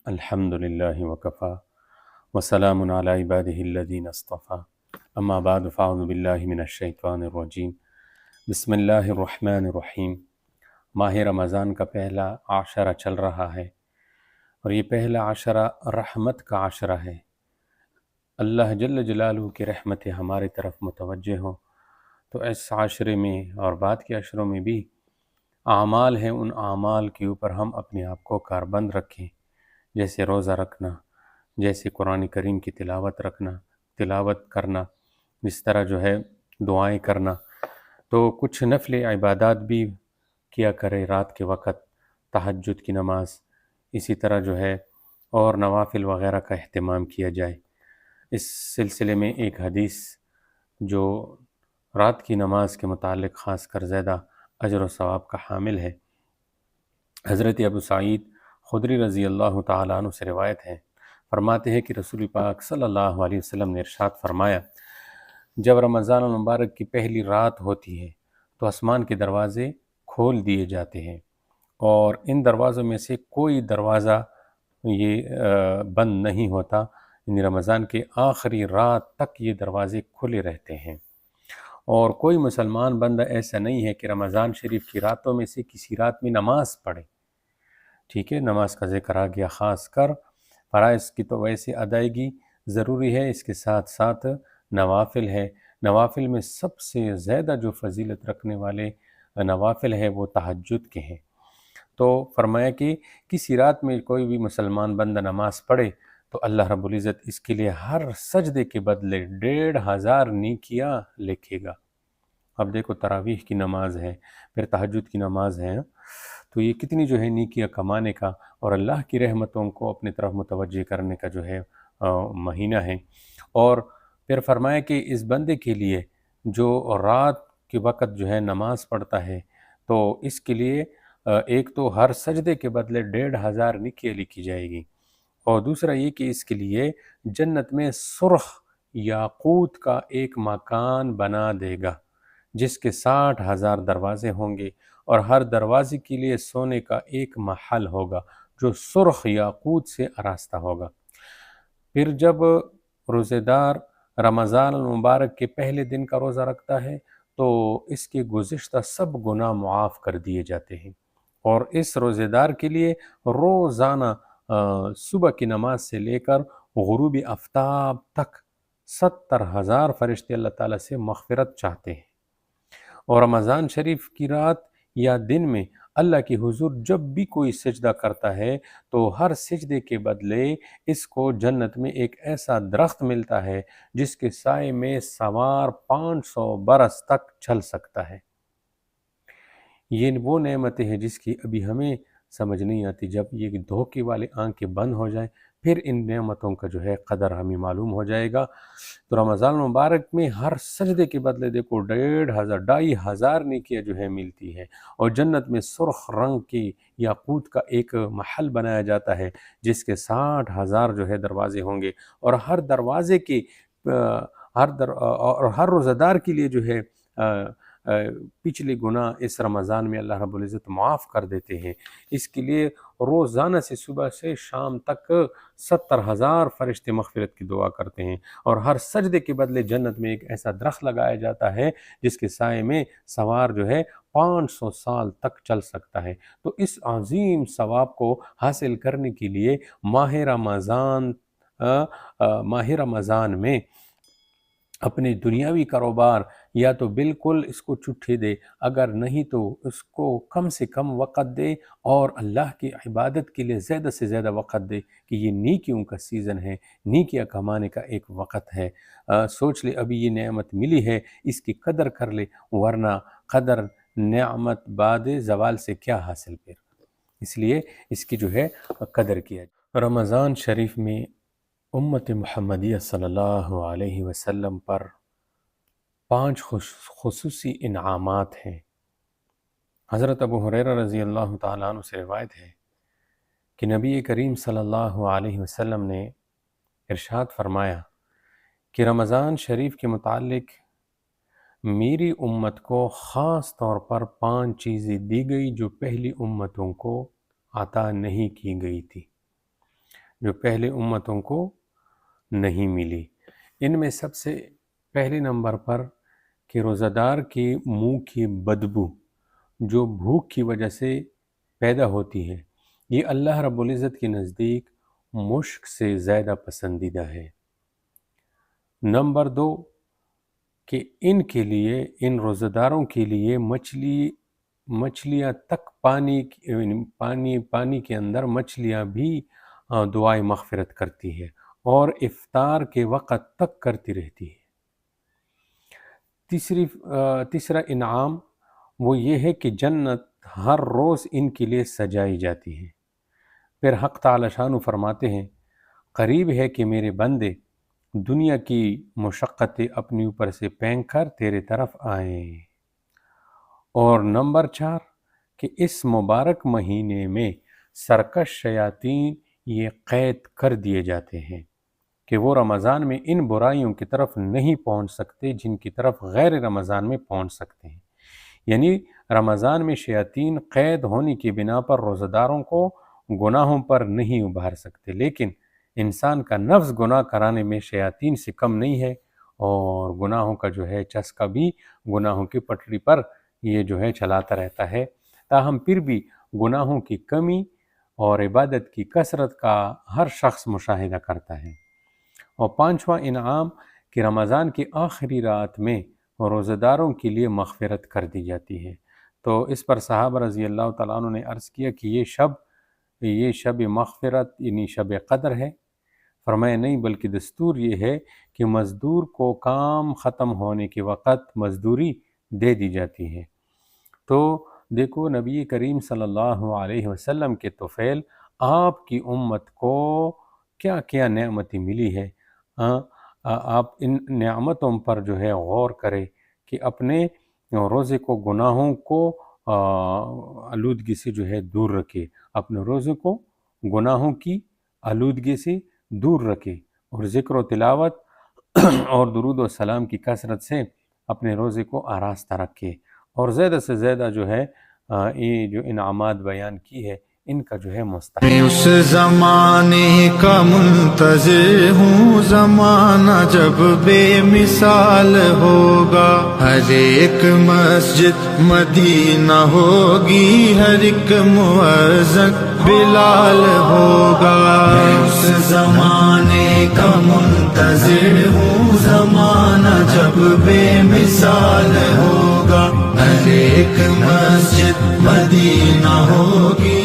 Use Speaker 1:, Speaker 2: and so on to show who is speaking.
Speaker 1: الحمد للہ وکفا وسلام علی عبادہ الذین اصطفیٰ اما بعد فاعوذ باللہ من الشیطان الرجیم بسم اللہ الرحمن الرحیم۔ ماہ رمضان کا پہلا عشرہ چل رہا ہے اور یہ پہلا عشرہ رحمت کا عشرہ ہے۔ اللہ جل جلالہ کی رحمتیں ہمارے طرف متوجہ ہوں تو اس عشرے میں اور بعد کے عشروں میں بھی اعمال ہیں، ان اعمال کے اوپر ہم اپنے آپ کو کاربند رکھیں، جیسے روزہ رکھنا، جیسے قرآن کریم کی تلاوت کرنا، جس طرح دعائیں کرنا، تو کچھ نفل عبادات بھی کیا کرے رات کے وقت، تہجد کی نماز، اسی طرح اور نوافل وغیرہ کا اہتمام کیا جائے۔ اس سلسلے میں ایک حدیث جو رات کی نماز کے متعلق خاص کر زیادہ اجر و ثواب کا حامل ہے، حضرت ابو سعید خدری رضی اللہ تعالیٰ عنہ سے روایت ہے، فرماتے ہیں کہ رسول پاک صلی اللہ علیہ وسلم نے ارشاد فرمایا، جب رمضان المبارک کی پہلی رات ہوتی ہے تو آسمان کے دروازے کھول دیے جاتے ہیں اور ان دروازوں میں سے کوئی دروازہ بند نہیں ہوتا، یعنی رمضان کے آخری رات تک یہ دروازے کھلے رہتے ہیں، اور کوئی مسلمان بندہ ایسا نہیں ہے کہ رمضان شریف کی راتوں میں سے کسی رات میں نماز پڑھے۔ ٹھیک ہے، نماز کا ذکر آ گیا، خاص کر فرائض کی تو ویسے ادائیگی ضروری ہے، اس کے ساتھ ساتھ نوافل ہے۔ نوافل میں سب سے زیادہ جو فضیلت رکھنے والے نوافل ہے وہ تہجد کے ہیں۔ تو فرمایا کہ کسی رات میں کوئی بھی مسلمان بندہ نماز پڑھے تو اللہ رب العزت اس کے لیے ہر سجدے کے بدلے 1500 نیکیاں لکھے گا۔ اب دیکھو، تراویح کی نماز ہے، پھر تہجد کی نماز ہے، تو یہ کتنی نیکیاں کمانے کا اور اللہ کی رحمتوں کو اپنے طرف متوجہ کرنے کا مہینہ ہے۔ اور پھر فرمایا کہ اس بندے کے لیے جو رات کے وقت نماز پڑھتا ہے تو اس کے لیے ایک تو ہر سجدے کے بدلے 1500 نیکیاں لکھی جائے گی، اور دوسرا یہ کہ اس کے لیے جنت میں سرخ یاقوت کا ایک مکان بنا دے گا جس کے 60,000 دروازے ہوں گے، اور ہر دروازے کے لیے سونے کا ایک محل ہوگا جو سرخ یاقوت سے آراستہ ہوگا۔ پھر جب روزہ دار رمضان المبارک کے پہلے دن کا روزہ رکھتا ہے تو اس کے گزشتہ سب گناہ معاف کر دیے جاتے ہیں، اور اس روزہ دار کے لیے روزانہ صبح کی نماز سے لے کر غروب آفتاب تک 70,000 فرشتے اللہ تعالیٰ سے مغفرت چاہتے ہیں، اور رمضان شریف کی رات یا دن میں اللہ کی حضور جب بھی کوئی سجدہ کرتا ہے تو ہر سجدے کے بدلے اس کو جنت میں ایک ایسا درخت ملتا ہے جس کے سائے میں سوار 500 برس تک چل سکتا ہے۔ یہ وہ نعمتیں ہیں جس کی ابھی ہمیں سمجھ نہیں آتی، جب یہ دھوکے والے آنکھیں بند ہو جائیں پھر ان نعمتوں کا قدر ہمیں معلوم ہو جائے گا۔ تو رمضان مبارک میں ہر سجدے کے بدلے دیکھو 1500 نیکیاں ملتی ہے، اور جنت میں سرخ رنگ کی یاقوت کا ایک محل بنایا جاتا ہے جس کے 60,000 دروازے ہوں گے، اور ہر دروازے کے اور ہر روزہ دار کے لیے پچھلے گناہ اس رمضان میں اللہ رب العزت معاف کر دیتے ہیں۔ اس کے لیے روزانہ سے صبح سے شام تک 70,000 فرشتے مغفرت کی دعا کرتے ہیں، اور ہر سجدے کے بدلے جنت میں ایک ایسا درخت لگایا جاتا ہے جس کے سائے میں سوار 500 سال تک چل سکتا ہے۔ تو اس عظیم ثواب کو حاصل کرنے کے لیے ماہ رمضان میں اپنے دنیاوی کاروبار یا تو بالکل اس کو چھٹی دے، اگر نہیں تو اس کو کم سے کم وقت دے، اور اللہ کی عبادت کے لیے زیادہ سے زیادہ وقت دے کہ یہ نیکیوں کا سیزن ہے، نیکیاں کمانے کا ایک وقت ہے۔ سوچ لے، ابھی یہ نعمت ملی ہے، اس کی قدر کر لے، ورنہ قدر نعمت بعد زوال سے کیا حاصل پھر۔ اس لیے اس کی قدر کیا جائے۔ رمضان شریف میں امت محمدیہ صلی اللہ علیہ وسلم پر 5 خصوصی انعامات ہیں۔ حضرت ابو ہریرہ رضی اللہ تعالیٰ عنہ سے روایت ہے کہ نبی کریم صلی اللہ علیہ وسلم نے ارشاد فرمایا کہ رمضان شریف کے متعلق میری امت کو خاص طور پر 5 چیزیں دی گئی جو پہلی امتوں کو عطا نہیں کی گئی تھی۔ جو پہلے امتوں کو نہیں ملی۔ ان میں سب سے پہلے نمبر پر کہ روزہ دار کے منہ کی بدبو جو بھوک کی وجہ سے پیدا ہوتی ہے، یہ اللہ رب العزت کے نزدیک مشک سے زیادہ پسندیدہ ہے۔ نمبر 2 کہ ان کے لیے، ان روزہ داروں کے لیے مچھلیاں تک پانی کے اندر مچھلیاں بھی دعائے مغفرت کرتی ہے اور افطار کے وقت تک کرتی رہتی ہے۔ تیسرا انعام وہ یہ ہے کہ جنت ہر روز ان کے لیے سجائی جاتی ہے۔ پھر حق تعالی شانہ فرماتے ہیں، قریب ہے کہ میرے بندے دنیا کی مشقتیں اپنے اوپر سے پھینک کر تیرے طرف آئیں۔ اور نمبر 4 کہ اس مبارک مہینے میں سرکش شیاطین یہ قید کر دیے جاتے ہیں کہ وہ رمضان میں ان برائیوں کی طرف نہیں پہنچ سکتے جن کی طرف غیر رمضان میں پہنچ سکتے ہیں۔ یعنی رمضان میں شیاطین قید ہونے کی بنا پر روزہ داروں کو گناہوں پر نہیں ابھار سکتے، لیکن انسان کا نفس گناہ کرانے میں شیاطین سے کم نہیں ہے، اور گناہوں کا جو ہے چسکا بھی گناہوں کی پٹڑی پر یہ جو ہے چلاتا رہتا ہے۔ تاہم پھر بھی گناہوں کی کمی اور عبادت کی کثرت کا ہر شخص مشاہدہ کرتا ہے۔ اور 5واں انعام کہ رمضان کی آخری رات میں روزہ داروں کے لیے مغفرت کر دی جاتی ہے۔ تو اس پر صحابہ رضی اللہ تعالیٰ عنہ نے عرض کیا کہ یہ شب مغفرت یعنی شب قدر ہے؟ فرمایا نہیں، بلکہ دستور یہ ہے کہ مزدور کو کام ختم ہونے کے وقت مزدوری دے دی جاتی ہے۔ تو دیکھو نبی کریم صلی اللہ علیہ وسلم کے طفیل آپ کی امت کو کیا کیا نعمتیں ملی ہے۔ آپ ان نعمتوں پر جو ہے غور کرے کہ اپنے روزے کو گناہوں کو آلودگی سے جو ہے دور رکھے، اپنے روزے کو گناہوں کی آلودگی سے دور رکھے، اور ذکر و تلاوت اور درود و سلام کی کثرت سے اپنے روزے کو آراستہ رکھے، اور زیادہ سے زیادہ جو ہے یہ جو انعامات بیان کی ہے ان کا جو ہے مستحق۔
Speaker 2: میں اس زمانے کا منتظر ہوں، زمانہ جب بے مثال ہوگا، ہر ایک مسجد مدینہ ہوگی، ہر ایک مؤذن بلال ہوگا۔ میں اس زمانے کا منتظر ہوں، زمانہ جب بے مثال ہوگا، ہر ایک مسجد مدینہ ہوگی،